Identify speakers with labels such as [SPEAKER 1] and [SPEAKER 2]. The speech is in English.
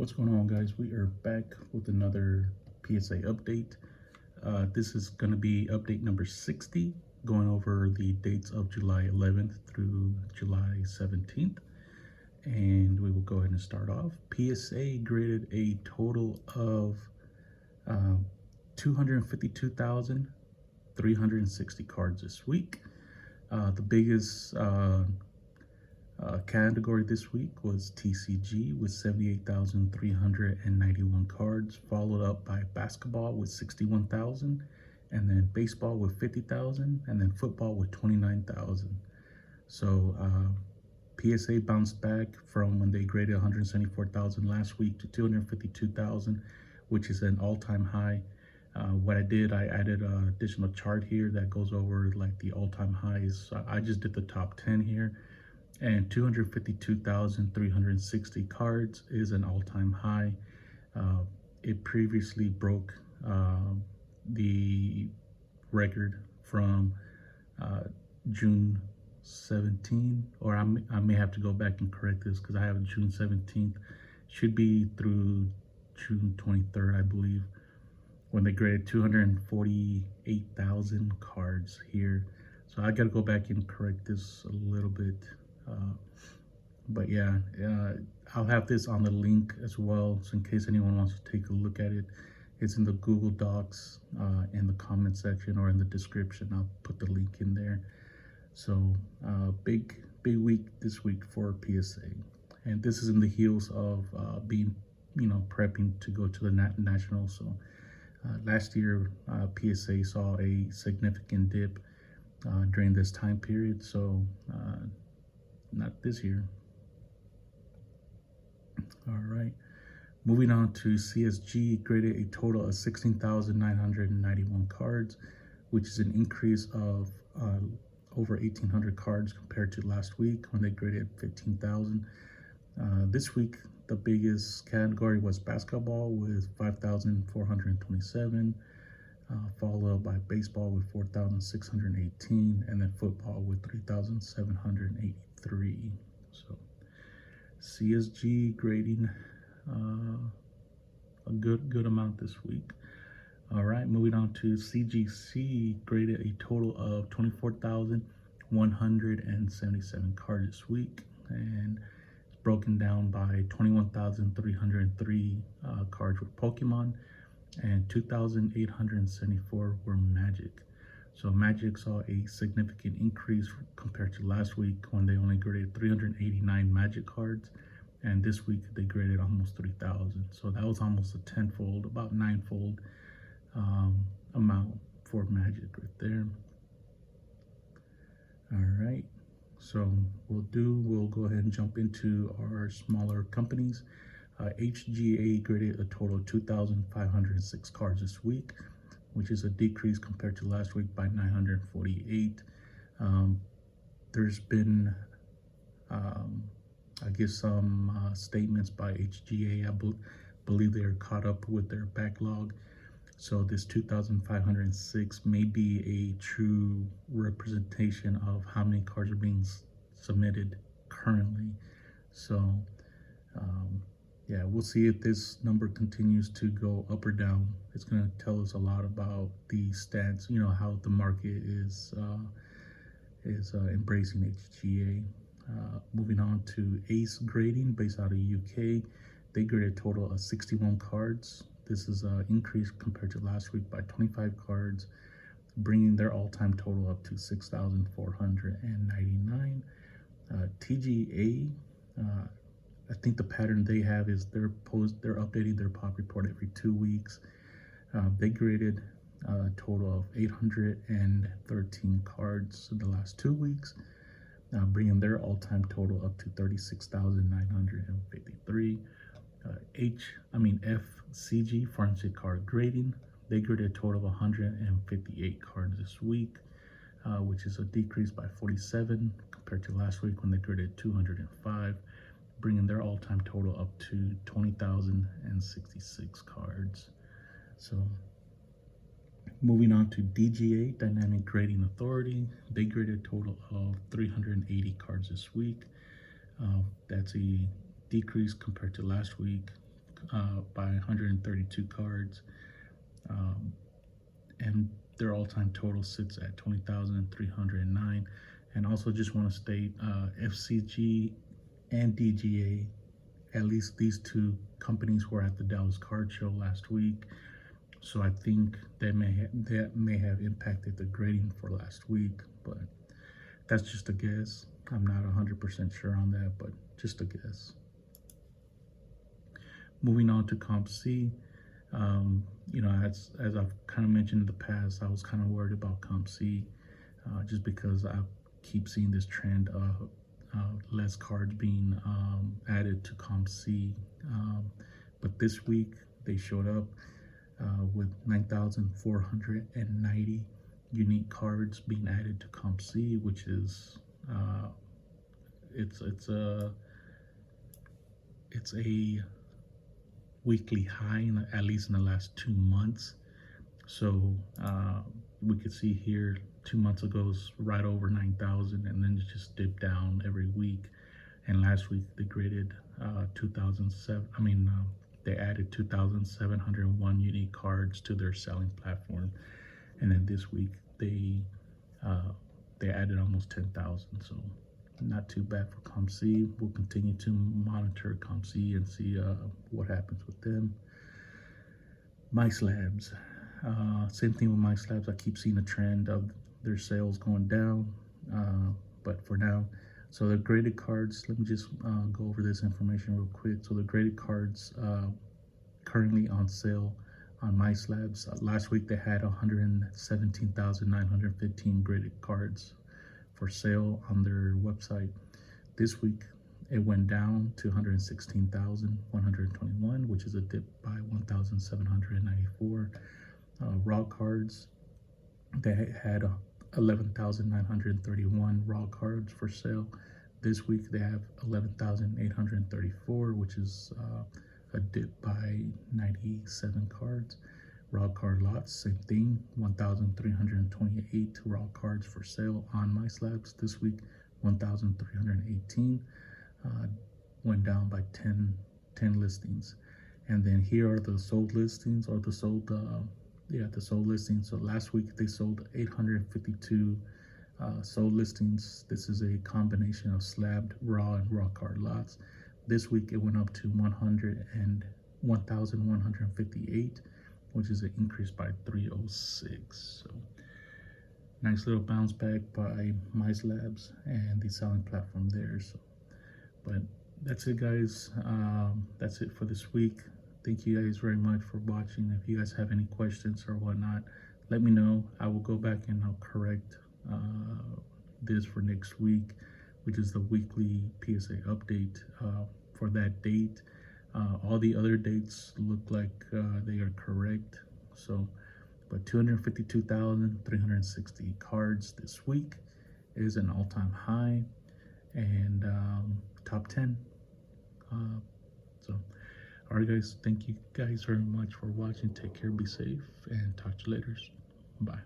[SPEAKER 1] What's going on, guys? We are back with another PSA update. This is going to be update number 60, going over the dates of July 11th through July 17th. And we will go ahead and start off. PSA graded a total of 252,360 cards this week. The biggest category this week was TCG with 78,391 cards, followed up by basketball with 61,000, and then baseball with 50,000, and then football with 29,000. So PSA bounced back from when they graded 174,000 last week to 252,000, which is an all-time high. What I did, I added an additional chart here that goes over like the all-time highs. So I just did the top 10 here. And 252,360 cards is an all-time high. It previously broke the record from June 17, or I may have to go back and correct this because I have June 17th. Should be through June 23rd, I believe, when they graded 248,000 cards here. So I got to go back and correct this a little bit. But yeah, I'll have this on the link as well, so in case anyone wants to take a look at it. It's in the Google Docs, in the comment section or in the description. I'll put the link in there. So big week this week for PSA, and this is in the heels of being, prepping to go to the national. So last year PSA saw a significant dip during this time period, so not this year. All right, moving on to CSG, graded a total of 16,991 cards, which is an increase of over 1,800 cards compared to last week when they graded 15,000. This week, the biggest category was basketball with 5,427, followed by baseball with 4,618, and then football with 3,783. So CSG grading a good amount this week. All right, moving on to CGC, graded a total of 24,177 cards this week, and it's broken down by 21,303 cards with Pokemon, and 2,874 were Magic. So Magic saw a significant increase compared to last week when they only graded 389 Magic cards, and this week they graded almost 3,000. So that was almost a tenfold, about ninefold amount for Magic right there. All right, so we'll go ahead and jump into our smaller companies. HGA graded a total of 2,506 cards this week, which is a decrease compared to last week by 948. There's been, I guess, some statements by HGA. I believe they're caught up with their backlog. So this 2,506 may be a true representation of how many cards are being submitted currently. So yeah, we'll see if this number continues to go up or down. It's going to tell us a lot about the stats, how the market is embracing HGA. Moving on to ACE grading, based out of UK, they graded a total of 61 cards. This is an increase compared to last week by 25 cards, bringing their all-time total up to 6,499. TGA, I think the pattern they have is they're updating their pop report every 2 weeks. They graded a total of 813 cards in the last 2 weeks, bringing their all-time total up to 36,953. FCG, forensic card grading, they graded a total of 158 cards this week, which is a decrease by 47 compared to last week when they graded 205, bringing their all-time total up to 20,066 cards. So moving on to DGA, Dynamic Grading Authority, they graded a total of 380 cards this week. That's a decrease compared to last week by 132 cards, and their all-time total sits at 20,309. And also just want to state FCG and DGA, at least these two companies were at the Dallas Card Show last week, so I think that may have impacted the grading for last week, but that's just a guess. I'm not 100% sure on that, but just a guess. Moving on to COMC, you know, as I've kind of mentioned in the past, I was kind of worried about COMC just because I keep seeing this trend of less cards being added to COMC. But this week they showed up with 9,490 unique cards being added to COMC, which is it's a weekly high, at least in the last 2 months. So we could see here 2 months ago was right over 9,000, and then it just dipped down every week. And last week they graded 2,007. They added 2,701 unique cards to their selling platform, and then this week they added almost 10,000. So not too bad for COMC. We'll continue to monitor COMC and see what happens with them. MySlabs, same thing with MySlabs. I keep seeing a trend of their sales going down, but for now, so the graded cards, let me just go over this information real quick. So the graded cards currently on sale on MySlabs. Last week they had 117,915 graded cards for sale on their website. This week it went down to 116,121, which is a dip by 1,794. Raw cards, they had 11,931 raw cards for sale. This week they have 11,834, which is a dip by 97 cards. Raw card lots, same thing, 1,328 raw cards for sale on MySlabs. This week, 1,318, went down by 10 listings. And then here are the sold listings, or the sold listings. So last week they sold 852 sold listings. This is a combination of slabbed, raw, and raw card lots. This week it went up to 1,158, which is an increase by 306. So nice little bounce back by MySlabs and the selling platform there. So, but that's it, guys. That's it for this week. Thank you guys very much for watching. If you guys have any questions or whatnot, let me know. I will go back and I'll correct this for next week, which is the weekly PSA update for that date. All the other dates look like they are correct. So, but 252,360 cards this week is an all-time high, and top 10. So, all right, guys. Thank you guys very much for watching. Take care, be safe, and talk to you later. Bye.